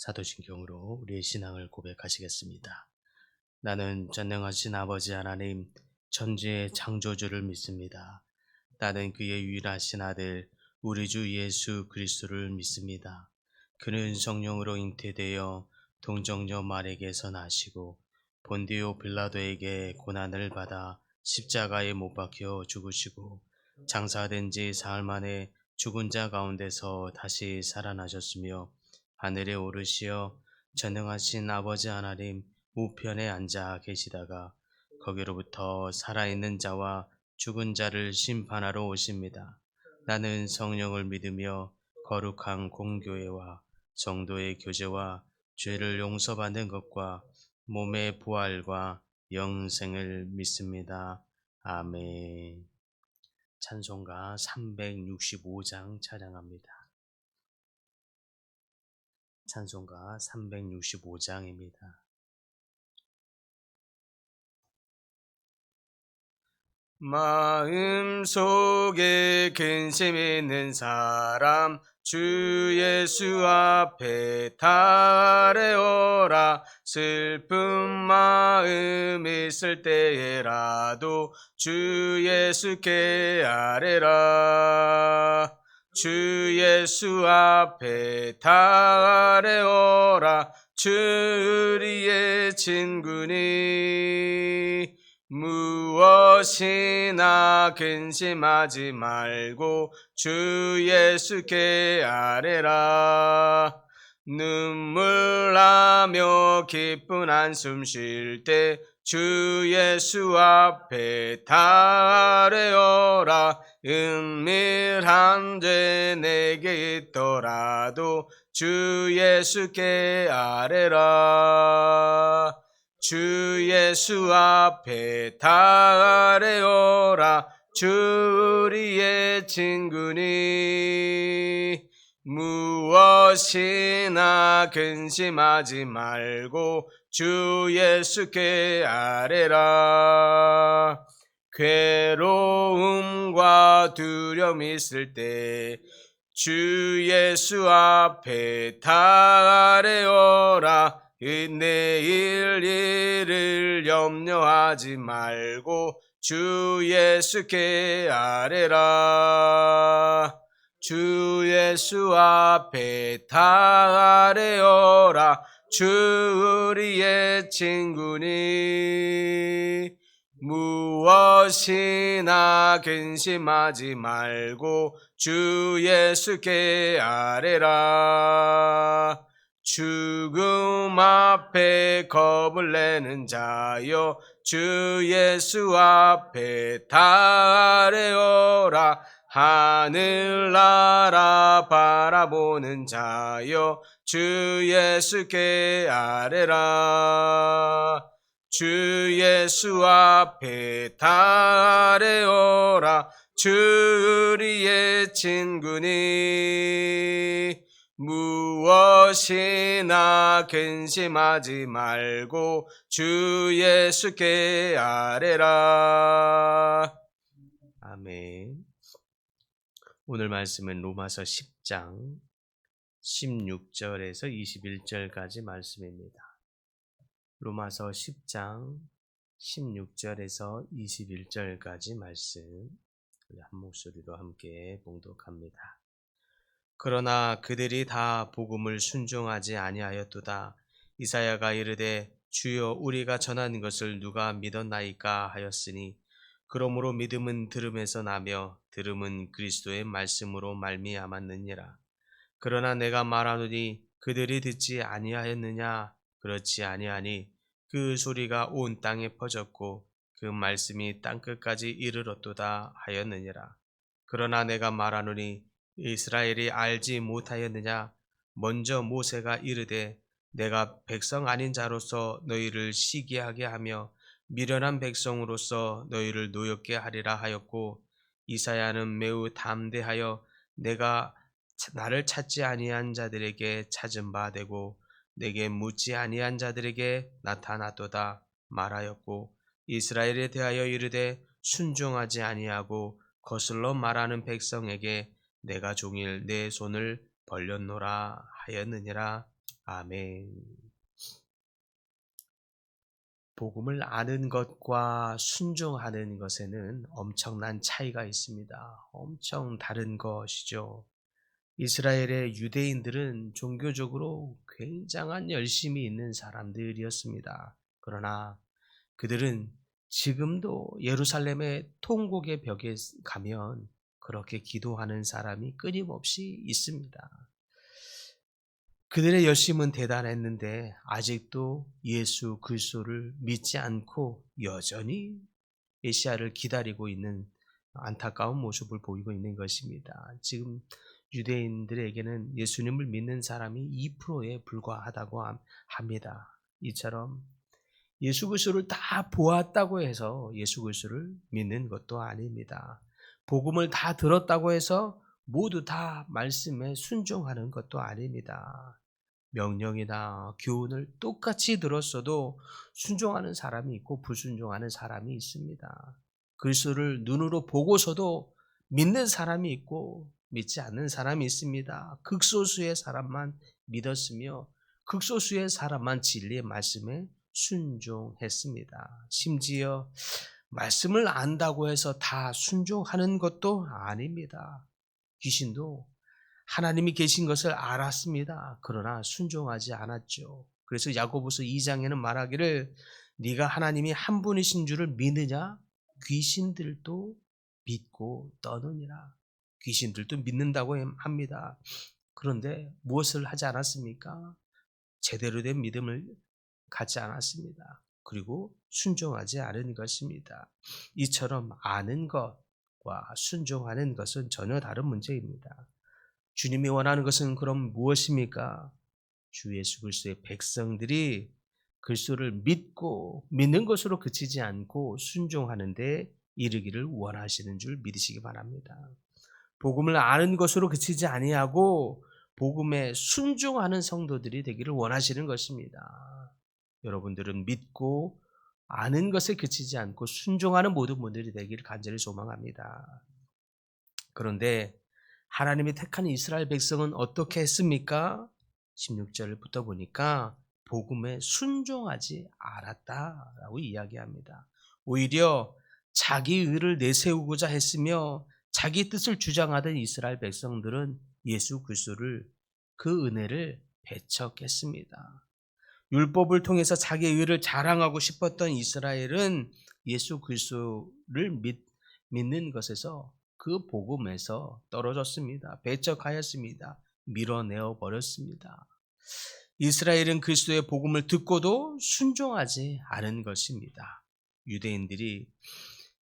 사도신경으로 우리의 신앙을 고백하시겠습니다. 나는 전능하신 아버지 하나님, 천지의 창조주를 믿습니다. 나는 그의 유일하신 아들, 우리 주 예수 그리스도를 믿습니다. 그는 성령으로 잉태되어 동정녀 마리에게서 나시고 본디오 빌라도에게 고난을 받아 십자가에 못 박혀 죽으시고 장사된 지 사흘 만에 죽은 자 가운데서 다시 살아나셨으며 하늘에 오르시어 전능하신 아버지 하나님 우편에 앉아 계시다가 거기로부터 살아있는 자와 죽은 자를 심판하러 오십니다. 나는 성령을 믿으며 거룩한 공교회와 성도의 교제와 죄를 용서받는 것과 몸의 부활과 영생을 믿습니다. 아멘. 찬송가 365장 찬양합니다. 찬송가 365장입니다. 마음속에 근심 있는 사람 주 예수 앞에 달래어라. 슬픈 마음 있을 때에라도 주 예수께 아뢰라. 주 예수 앞에 달래어라. 주 우리의 친구니 무엇이나 근심하지 말고 주 예수께 아뢰라. 눈물 나며 기쁜 한숨 쉴 때 주 예수 앞에 달래어라. 은밀한 죄 내게 있더라도 주 예수께 아뢰라. 주 예수 앞에 달래어라. 주 우리의 친구니 무엇이나 근심하지 말고 주 예수께 아뢰라. 괴로움과 두려움 있을 때 주 예수 앞에 달래어라. 내일 일을 염려하지 말고 주 예수께 아뢰라. 주 예수 앞에 달래어라. 주 우리의 친구니 무엇이나 근심하지 말고 주 예수께 아뢰라. 죽음 앞에 겁을 내는 자여 주 예수 앞에 달래어라. 하늘나라 바라보는 자여 주 예수께 아뢰라. 주 예수 앞에 달래어라. 주 우리의 친구니 무엇이나 근심하지 말고 주 예수께 아뢰라. 아멘. 오늘 말씀은 로마서 10장 16절에서 21절까지 말씀입니다. 로마서 10장 16절에서 21절까지 말씀 우리 한 목소리로 함께 봉독합니다. 그러나 그들이 다 복음을 순종하지 아니하였도다. 이사야가 이르되 주여 우리가 전한 것을 누가 믿었나이까 하였으니 그러므로 믿음은 들음에서 나며 들음은 그리스도의 말씀으로 말미암았느니라. 그러나 내가 말하노니 그들이 듣지 아니하였느냐? 그렇지 아니하니 그 소리가 온 땅에 퍼졌고 그 말씀이 땅끝까지 이르렀도다 하였느니라. 그러나 내가 말하노니 이스라엘이 알지 못하였느냐? 먼저 모세가 이르되 내가 백성 아닌 자로서 너희를 시기하게 하며 미련한 백성으로서 너희를 노엽게 하리라 하였고, 이사야는 매우 담대하여 내가 나를 찾지 아니한 자들에게 찾은 바 되고 내게 묻지 아니한 자들에게 나타났도다 말하였고, 이스라엘에 대하여 이르되 순종하지 아니하고 거슬러 말하는 백성에게 내가 종일 내 손을 벌렸노라 하였느니라. 아멘. 복음을 아는 것과 순종하는 것에는 엄청난 차이가 있습니다. 엄청 다른 것이죠. 이스라엘의 유대인들은 종교적으로 굉장한 열심이 있는 사람들이었습니다. 그러나 그들은 지금도 예루살렘의 통곡의 벽에 가면 그렇게 기도하는 사람이 끊임없이 있습니다. 그들의 열심은 대단했는데 아직도 예수 그리스도를 믿지 않고 여전히 메시아를 기다리고 있는 안타까운 모습을 보이고 있는 것입니다. 지금 유대인들에게는 예수님을 믿는 사람이 2%에 불과하다고 합니다. 이처럼 예수 그리스도를 다 보았다고 해서 예수 그리스도를 믿는 것도 아닙니다. 복음을 다 들었다고 해서 모두 다 말씀에 순종하는 것도 아닙니다. 명령이나 교훈을 똑같이 들었어도 순종하는 사람이 있고 불순종하는 사람이 있습니다. 그리스도를 눈으로 보고서도 믿는 사람이 있고 믿지 않는 사람이 있습니다. 극소수의 사람만 믿었으며 극소수의 사람만 진리의 말씀에 순종했습니다. 심지어 말씀을 안다고 해서 다 순종하는 것도 아닙니다. 귀신도 하나님이 계신 것을 알았습니다. 그러나 순종하지 않았죠. 그래서 야고보서 2장에는 말하기를 네가 하나님이 한 분이신 줄을 믿느냐? 귀신들도 믿고 떠느니라. 귀신들도 믿는다고 합니다. 그런데 무엇을 하지 않았습니까? 제대로 된 믿음을 갖지 않았습니다. 그리고 순종하지 않은 것입니다. 이처럼 아는 것과 순종하는 것은 전혀 다른 문제입니다. 주님이 원하는 것은 그럼 무엇입니까? 주 예수 그리스도의 백성들이 그리스도를 믿고 믿는 것으로 그치지 않고 순종하는 데 이르기를 원하시는 줄 믿으시기 바랍니다. 복음을 아는 것으로 그치지 아니하고 복음에 순종하는 성도들이 되기를 원하시는 것입니다. 여러분들은 믿고 아는 것에 그치지 않고 순종하는 모든 분들이 되기를 간절히 소망합니다. 그런데 하나님이 택한 이스라엘 백성은 어떻게 했습니까? 16절부터 보니까 복음에 순종하지 않았다라고 이야기합니다. 오히려 자기 의를 내세우고자 했으며 자기 뜻을 주장하던 이스라엘 백성들은 예수 그리스도를 그 은혜를 배척했습니다. 율법을 통해서 자기 의를 자랑하고 싶었던 이스라엘은 예수 그리스도를 믿는 것에서 그 복음에서 떨어졌습니다. 배척하였습니다. 밀어내어 버렸습니다. 이스라엘은 그리스도의 복음을 듣고도 순종하지 않은 것입니다. 유대인들이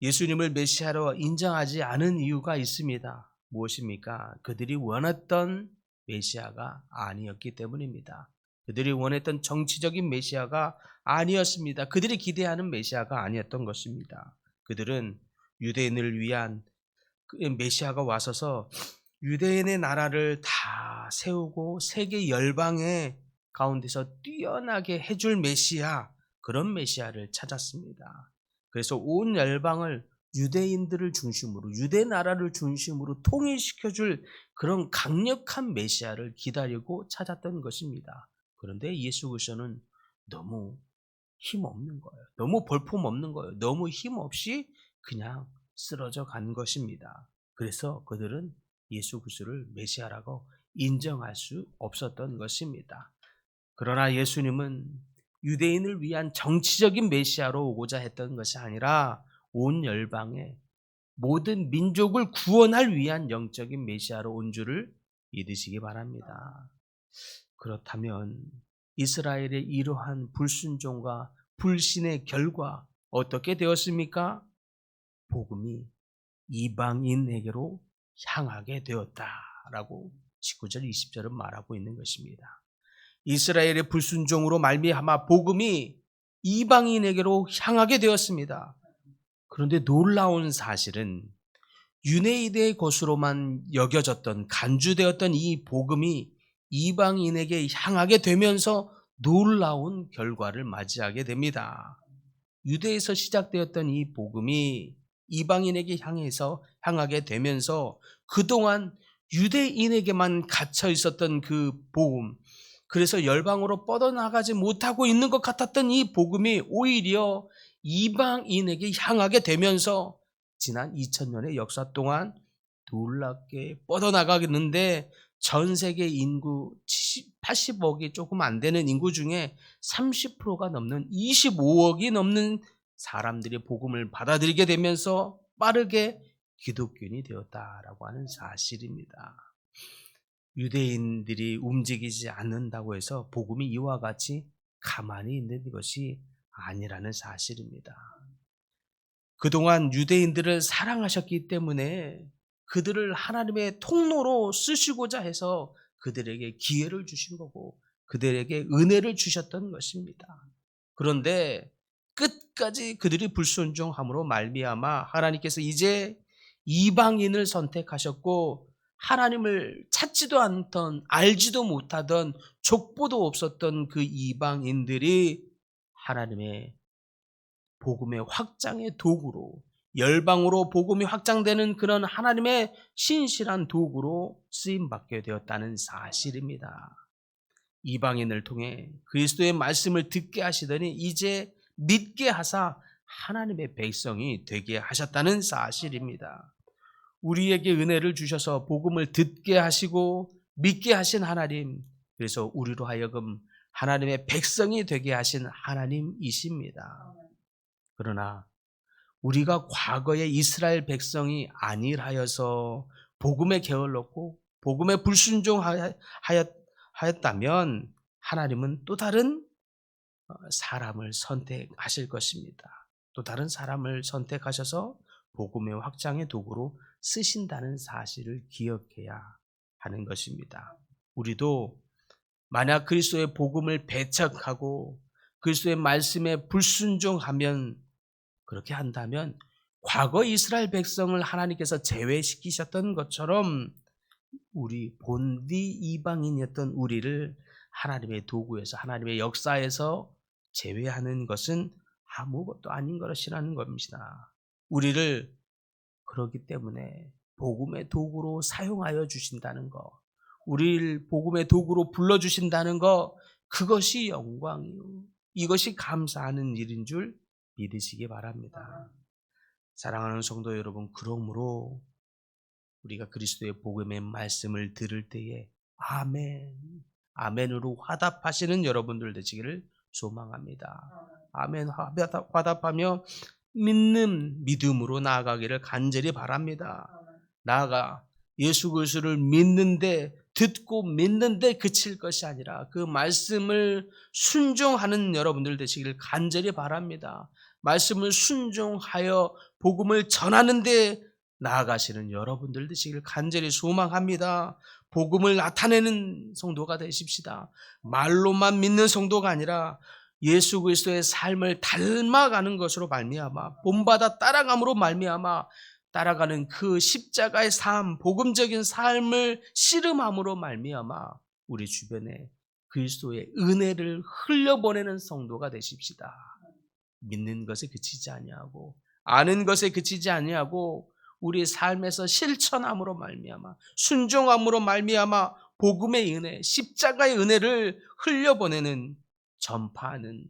예수님을 메시아로 인정하지 않은 이유가 있습니다. 무엇입니까? 그들이 원했던 메시아가 아니었기 때문입니다. 그들이 원했던 정치적인 메시아가 아니었습니다. 그들이 기대하는 메시아가 아니었던 것입니다. 그들은 유대인을 위한 메시아가 와서서 유대인의 나라를 다 세우고 세계 열방의 가운데서 뛰어나게 해줄 메시아, 그런 메시아를 찾았습니다. 그래서 온 열방을 유대인들을 중심으로, 유대 나라를 중심으로 통일시켜줄 그런 강력한 메시아를 기다리고 찾았던 것입니다. 그런데 예수 그리스도는 너무 힘없는 거예요. 너무 볼품없는 거예요. 너무 힘없이 그냥 쓰러져 간 것입니다. 그래서 그들은 예수 그리스도를 메시아라고 인정할 수 없었던 것입니다. 그러나 예수님은 유대인을 위한 정치적인 메시아로 오고자 했던 것이 아니라 온 열방의 모든 민족을 구원할 위한 영적인 메시아로 온 줄을 믿으시기 바랍니다. 그렇다면 이스라엘의 이러한 불순종과 불신의 결과 어떻게 되었습니까? 복음이 이방인에게로 향하게 되었다라고 19절 20절은 말하고 있는 것입니다. 이스라엘의 불순종으로 말미암아 복음이 이방인에게로 향하게 되었습니다. 그런데 놀라운 사실은 유대인의 것으로만 여겨졌던, 간주되었던 이 복음이 이방인에게 향하게 되면서 놀라운 결과를 맞이하게 됩니다. 유대에서 시작되었던 이 복음이 이방인에게 향하게 되면서 그동안 유대인에게만 갇혀 있었던 그 복음, 그래서 열방으로 뻗어나가지 못하고 있는 것 같았던 이 복음이 오히려 이방인에게 향하게 되면서 지난 2000년의 역사 동안 놀랍게 뻗어나가겠는데, 전 세계 인구 80억이 조금 안 되는 인구 중에 30%가 넘는 25억이 넘는 사람들이 복음을 받아들이게 되면서 빠르게 기독교인이 되었다라고 하는 사실입니다. 유대인들이 움직이지 않는다고 해서 복음이 이와 같이 가만히 있는 것이 아니라는 사실입니다. 그동안 유대인들을 사랑하셨기 때문에 그들을 하나님의 통로로 쓰시고자 해서 그들에게 기회를 주신 거고 그들에게 은혜를 주셨던 것입니다. 그런데 끝까지 그들이 불순종함으로 말미암아 하나님께서 이제 이방인을 선택하셨고, 하나님을 찾지도 않던, 알지도 못하던, 족보도 없었던 그 이방인들이 하나님의 복음의 확장의 도구로, 열방으로 복음이 확장되는 그런 하나님의 신실한 도구로 쓰임받게 되었다는 사실입니다. 이방인을 통해 그리스도의 말씀을 듣게 하시더니 이제 믿게 하사 하나님의 백성이 되게 하셨다는 사실입니다. 우리에게 은혜를 주셔서 복음을 듣게 하시고 믿게 하신 하나님, 그래서 우리로 하여금 하나님의 백성이 되게 하신 하나님이십니다. 그러나 우리가 과거의 이스라엘 백성이 아니하여서 복음에 게을렀고 복음에 불순종하였다면 하나님은 또 다른 사람을 선택하실 것입니다. 또 다른 사람을 선택하셔서 복음의 확장의 도구로 쓰신다는 사실을 기억해야 하는 것입니다. 우리도 만약 그리스도의 복음을 배척하고 그리스도의 말씀에 불순종하면, 그렇게 한다면 과거 이스라엘 백성을 하나님께서 제외시키셨던 것처럼 우리 본디 이방인이었던 우리를 하나님의 도구에서, 하나님의 역사에서 제외하는 것은 아무것도 아닌 것이라는 겁니다. 우리를 그렇기 때문에 복음의 도구로 사용하여 주신다는 것, 우리를 복음의 도구로 불러주신다는 것, 그것이 영광이요, 이것이 감사하는 일인 줄 믿으시기 바랍니다. 사랑하는 성도 여러분, 그러므로 우리가 그리스도의 복음의 말씀을 들을 때에 아멘, 아멘으로 화답하시는 여러분들 되시기를 소망합니다. 아멘 화답하며 믿음으로 나아가기를 간절히 바랍니다. 나아가 예수 그리스도를 믿는데, 듣고 믿는데 그칠 것이 아니라 그 말씀을 순종하는 여러분들 되시기를 간절히 바랍니다. 말씀을 순종하여 복음을 전하는데 나아가시는 여러분들 되시기를 간절히 소망합니다. 복음을 나타내는 성도가 되십시다. 말로만 믿는 성도가 아니라 예수 그리스도의 삶을 닮아가는 것으로 말미암아, 본받아 따라감으로 말미암아 따라가는 그 십자가의 삶, 복음적인 삶을 씨름함으로 말미암아 우리 주변에 그리스도의 은혜를 흘려보내는 성도가 되십시다. 믿는 것에 그치지 아니하고 아는 것에 그치지 아니하고 우리의 삶에서 실천함으로 말미암아, 순종함으로 말미암아 복음의 은혜, 십자가의 은혜를 흘려보내는, 전파하는,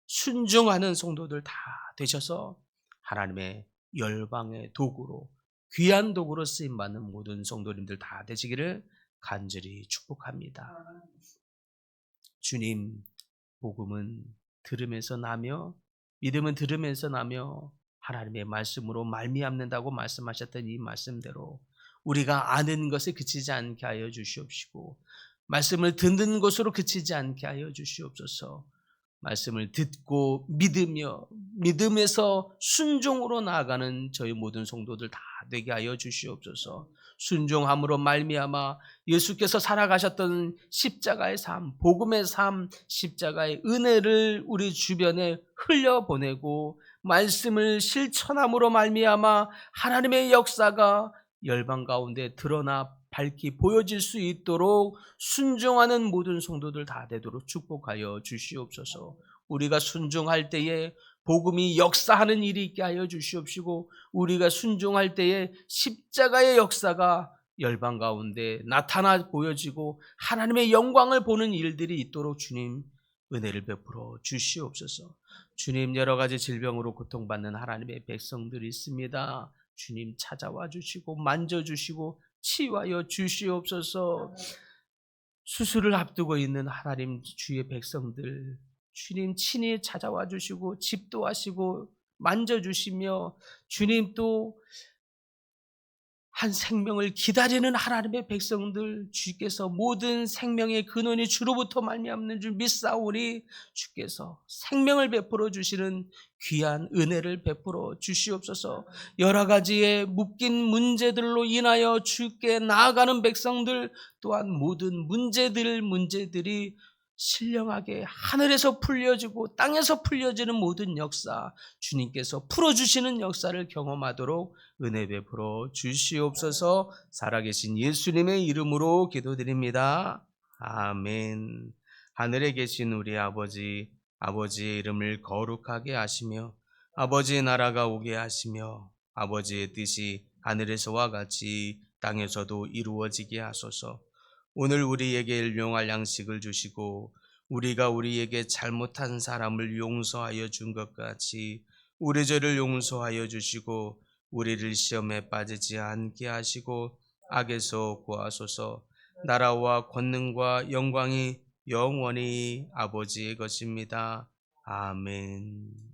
순종하는 성도들 다 되셔서 하나님의 열방의 도구로, 귀한 도구로 쓰임받는 모든 성도님들 다 되시기를 간절히 축복합니다. 주님, 복음은 들으면서 나며 믿음은 들으면서 나며 하나님의 말씀으로 말미암는다고 말씀하셨던 이 말씀대로 우리가 아는 것에 그치지 않게 하여 주시옵시고, 말씀을 듣는 것으로 그치지 않게 하여 주시옵소서. 말씀을 듣고 믿으며 믿음에서 순종으로 나아가는 저희 모든 성도들 다 되게 하여 주시옵소서. 순종함으로 말미암아 예수께서 살아가셨던 십자가의 삶, 복음의 삶, 십자가의 은혜를 우리 주변에 흘려보내고 말씀을 실천함으로 말미암아 하나님의 역사가 열방 가운데 드러나 밝히 보여질 수 있도록 순종하는 모든 성도들 다 되도록 축복하여 주시옵소서. 우리가 순종할 때에 복음이 역사하는 일이 있게 하여 주시옵시고, 우리가 순종할 때에 십자가의 역사가 열방 가운데 나타나 보여지고 하나님의 영광을 보는 일들이 있도록 주님 은혜를 베풀어 주시옵소서. 주님, 여러 가지 질병으로 고통받는 하나님의 백성들이 있습니다. 주님 찾아와 주시고 만져주시고 치유하여 주시옵소서. 수술을 앞두고 있는 하나님 주의 백성들, 주님 친히 찾아와 주시고 집도하시고 만져주시며, 주님 또 한 생명을 기다리는 하나님의 백성들, 주께서 모든 생명의 근원이 주로부터 말미암는 줄 믿사오니 주께서 생명을 베풀어 주시는 귀한 은혜를 베풀어 주시옵소서. 여러 가지의 묶인 문제들로 인하여 주께 나아가는 백성들 또한 모든 문제들이 신령하게 하늘에서 풀려지고 땅에서 풀려지는 모든 역사, 주님께서 풀어주시는 역사를 경험하도록 은혜 베풀어 주시옵소서. 살아계신 예수님의 이름으로 기도드립니다. 아멘. 하늘에 계신 우리 아버지, 아버지의 이름을 거룩하게 하시며 아버지의 나라가 오게 하시며 아버지의 뜻이 하늘에서와 같이 땅에서도 이루어지게 하소서. 오늘 우리에게 일용할 양식을 주시고 우리가 우리에게 잘못한 사람을 용서하여 준 것 같이 우리 죄를 용서하여 주시고 우리를 시험에 빠지지 않게 하시고 악에서 구하소서. 나라와 권능과 영광이 영원히 아버지의 것입니다. 아멘.